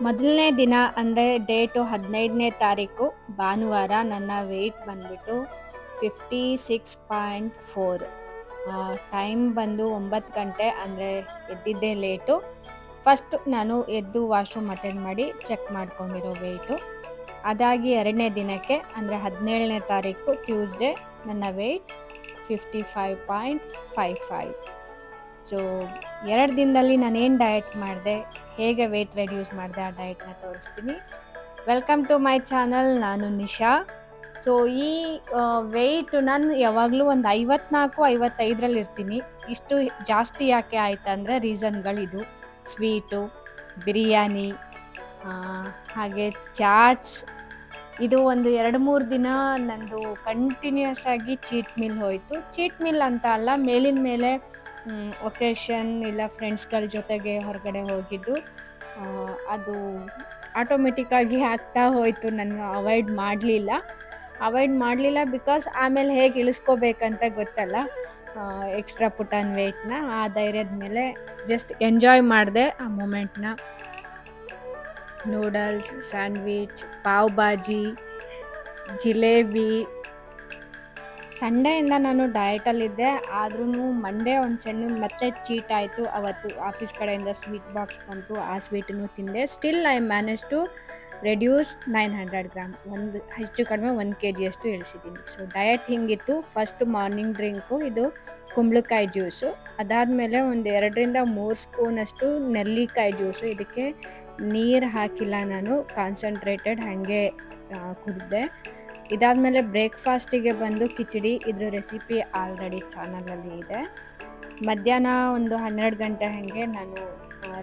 ಮೊದಲನೇ ದಿನ ಅಂದರೆ ಡೇಟು 15ನೇ ತಾರೀಕು ಭಾನುವಾರ. ನನ್ನ ವೆಯ್ಟ್ ಬಂದ್ಬಿಟ್ಟು 56.4. ಟೈಮ್ ಬಂದು 9 ಗಂಟೆ, ಅಂದರೆ ಎದ್ದಿದ್ದೇ ಲೇಟು. ಫಸ್ಟ್ ನಾನು ಎದ್ದು ವಾಶ್ರೂಮ್ ಅಟೆಂಡ್ ಮಾಡಿ ಚೆಕ್ ಮಾಡ್ಕೊಂಡಿರೋ ವೆಯ್ಟು. ಅದಾಗಿ ಎರಡನೇ ದಿನಕ್ಕೆ ಅಂದರೆ 17ನೇ ತಾರೀಕು ಟ್ಯೂಸ್ಡೇ ನನ್ನ ವೆಯ್ಟ್ 55.55. ಸೊ 2 ದಿನದಲ್ಲಿ ನಾನೇನು ಡಯಟ್ ಮಾಡಿದೆ, ಹೇಗೆ ವೆಯ್ಟ್ ರೆಡ್ಯೂಸ್ ಮಾಡಿದೆ, ಆ ಡಯಟ್ನ ತೋರಿಸ್ತೀನಿ. Welcome to my channel. ನಾನು ನಿಶಾ. ಸೊ ಈ ವೆಯ್ಟು ನಾನು ಯಾವಾಗಲೂ ಒಂದು 54-55ರಲ್ಲಿ ಇರ್ತೀನಿ. ಇಷ್ಟು ಜಾಸ್ತಿ ಯಾಕೆ ಆಯ್ತು ಅಂದರೆ ರೀಸನ್ಗಳಿದು: ಸ್ವೀಟು, ಬಿರಿಯಾನಿ, ಹಾಗೆ ಚಾಟ್ಸ್. ಇದು ಒಂದು 2-3 ದಿನ ನಂದು ಕಂಟಿನ್ಯೂಸ್ ಆಗಿ ಚೀಟ್ ಮೀಲ್ ಹೋಯಿತು. ಚೀಟ್ ಮೀಲ್ ಅಂತ ಅಲ್ಲ, ಮೇಲಿನ ಮೇಲೆ ಒಕೇಶನ್ ಇಲ್ಲ ಫ್ರೆಂಡ್ಸ್ಗಳ ಜೊತೆಗೆ ಹೊರಗಡೆ ಹೋಗಿದ್ದು, ಅದು ಆಟೋಮೆಟಿಕ್ಕಾಗಿ ಆಗ್ತಾ ಹೋಯಿತು. ನಾನು ಅವಾಯ್ಡ್ ಮಾಡಲಿಲ್ಲ ಬಿಕಾಸ್ ಆಮೇಲೆ ಹೇಗೆ ಇಳಿಸ್ಕೋಬೇಕಂತ ಗೊತ್ತಲ್ಲ ಎಕ್ಸ್ಟ್ರಾ ಪುಟ್ ಆನ್ ವೆಯ್ಟ್ನ. ಆ ಧೈರ್ಯದ ಮೇಲೆ ಜಸ್ಟ್ ಎಂಜಾಯ್ ಮಾಡಿದೆ ಆ ಮೂಮೆಂಟ್ನ. Noodles, sandwich, pav bhaji, jalebi. ಸಂಡೆಯಿಂದ ನಾನು ಡಯಟಲ್ಲಿದ್ದೆ, ಆದ್ರೂ ಮಂಡೇ ಒಂದು ಸಣ್ಣ ಮತ್ತೆ ಚೀಟ್ ಆಯಿತು. ಅವತ್ತು ಆಫೀಸ್ ಕಡೆಯಿಂದ ಸ್ವೀಟ್ ಬಾಕ್ಸ್ ಬಂತು, ಆ ಸ್ವೀಟನ್ನು ತಿಂದೆ. Still I manage to reduce 900 gram, ಒಂದು ಹೆಚ್ಚು ಕಡಿಮೆ 1 kg ಅಷ್ಟು ಇಳಿಸಿದ್ದೀನಿ. ಸೊ ಡಯಟ್ ಹಿಂಗಿತ್ತು. ಫಸ್ಟ್ ಮಾರ್ನಿಂಗ್ ಡ್ರಿಂಕು ಇದು ಕುಂಬಳಕಾಯಿ ಜ್ಯೂಸು. ಅದಾದಮೇಲೆ ಒಂದು 2-3 ಸ್ಪೂನಷ್ಟು ನೆಲ್ಲಿಕಾಯಿ ಜ್ಯೂಸು. ಇದಕ್ಕೆ ನೀರು ಹಾಕಿಲ್ಲ ನಾನು, ಕಾನ್ಸಂಟ್ರೇಟೆಡ್ ಹಾಗೆ ಕುಡಿದೆ. ಇದಾದಮೇಲೆ ಬ್ರೇಕ್ಫಾಸ್ಟಿಗೆ ಬಂದು ಕಿಚಡಿ. ಇದ್ರ ರೆಸಿಪಿ ಆಲ್ರೆಡಿ ಚಾನಲಲ್ಲಿ ಇದೆ. ಮಧ್ಯಾಹ್ನ ಒಂದು 12 ಗಂಟೆ ಹಾಗೆ ನಾನು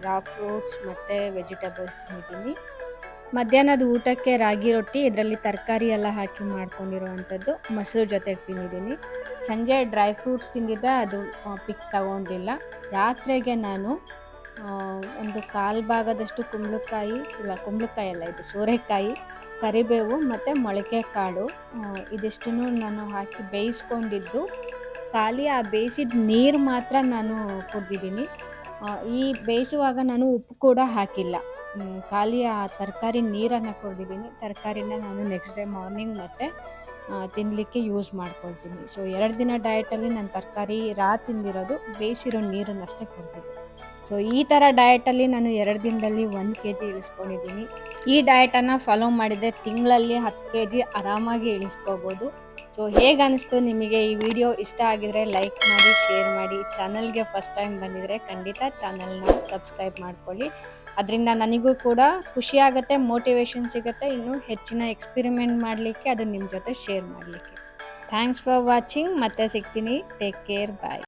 ರಾ ಫ್ರೂಟ್ಸ್ ಮತ್ತು ವೆಜಿಟೇಬಲ್ಸ್ ತಿಂದಿದ್ದೀನಿ. ಮಧ್ಯಾಹ್ನದ ಊಟಕ್ಕೆ ರಾಗಿ ರೊಟ್ಟಿ, ಇದರಲ್ಲಿ ತರಕಾರಿ ಎಲ್ಲ ಹಾಕಿ ಮಾಡ್ಕೊಂಡಿರುವಂಥದ್ದು, ಮೊಸರು ಜೊತೆಗೆ ತಿಂದಿದ್ದೀನಿ. ಸಂಜೆ ಡ್ರೈ ಫ್ರೂಟ್ಸ್ ತಿಂದಿದ್ದೆ, ಅದು ಪಿಕ್ ತಗೊಂಡಿಲ್ಲ. ರಾತ್ರಿಗೆ ನಾನು ಒಂದು 1/4 ಭಾಗದಷ್ಟು ಕುಂಬಳಕಾಯಿ ಅಲ್ಲ, ಇದು ಸೋರೆಕಾಯಿ, ಕರಿಬೇವು ಮತ್ತು ಮೊಳಕೆ ಕಾಳು, ಇದಿಷ್ಟನ್ನು ನಾನು ಹಾಕಿ ಬೇಯಿಸ್ಕೊಂಡಿದ್ದು. ಖಾಲಿ ಆ ಬೇಯಿಸಿದ ನೀರು ಮಾತ್ರ ನಾನು ಕುಡಿದಿದ್ದೀನಿ. ಈ ಬೇಯಿಸುವಾಗ ನಾನು ಉಪ್ಪು ಕೂಡ ಹಾಕಿಲ್ಲ, ಖಾಲಿ ಆ ತರಕಾರಿ ನೀರನ್ನು ಕುಡಿದಿದ್ದೀನಿ. ತರಕಾರಿನ ನಾನು ನೆಕ್ಸ್ಟ್ ಡೇ ಮಾರ್ನಿಂಗ್ ಮತ್ತು ತಿನ್ನಲಿಕ್ಕೆ ಯೂಸ್ ಮಾಡ್ಕೊಳ್ತೀನಿ. ಸೊ 2 ದಿನ ಡಯಟಲ್ಲಿ ನಾನು ತರಕಾರಿ ತಿಂದಿರೋದು, ಬೇಯಿಸಿರೋ ನೀರನ್ನಷ್ಟೇ ಕುಡಿದಿದ್ದೆ. ಸೊ ಈ ಥರ ಡಯಟಲ್ಲಿ ನಾನು 2 ದಿನದಲ್ಲಿ 1 kg ಇಳಿಸ್ಕೊಂಡಿದ್ದೀನಿ. ಈ ಡಯಟನ್ನು ಫಾಲೋ ಮಾಡಿದರೆ ತಿಂಗಳಲ್ಲಿ 10 kg ಆರಾಮಾಗಿ ಇಳಿಸ್ಕೋಬೋದು. ಸೊ ಹೇಗೆ ಅನಿಸ್ತು ನಿಮಗೆ ಈ ವಿಡಿಯೋ? ಇಷ್ಟ ಆಗಿದರೆ ಲೈಕ್ ಮಾಡಿ, ಶೇರ್ ಮಾಡಿ. ಚಾನಲ್ಗೆ ಫಸ್ಟ್ ಟೈಮ್ ಬಂದಿದ್ದರೆ ಖಂಡಿತ ಚಾನಲ್ನ ಸಬ್ಸ್ಕ್ರೈಬ್ ಮಾಡ್ಕೊಳ್ಳಿ. ಅದರಿಂದ ನನಗೂ ಕೂಡ ಖುಷಿಯಾಗುತ್ತೆ, ಮೋಟಿವೇಶನ್ ಸಿಗುತ್ತೆ ಇನ್ನೂ ಹೆಚ್ಚಿನ ಎಕ್ಸ್ಪೆರಿಮೆಂಟ್ ಮಾಡಲಿಕ್ಕೆ, ಅದು ನಿಮ್ಮ ಜೊತೆ ಶೇರ್ ಮಾಡಲಿಕ್ಕೆ. Thanks for watching. ಮತ್ತೆ ಸಿಗ್ತೀನಿ. Take care. ಬಾಯ್.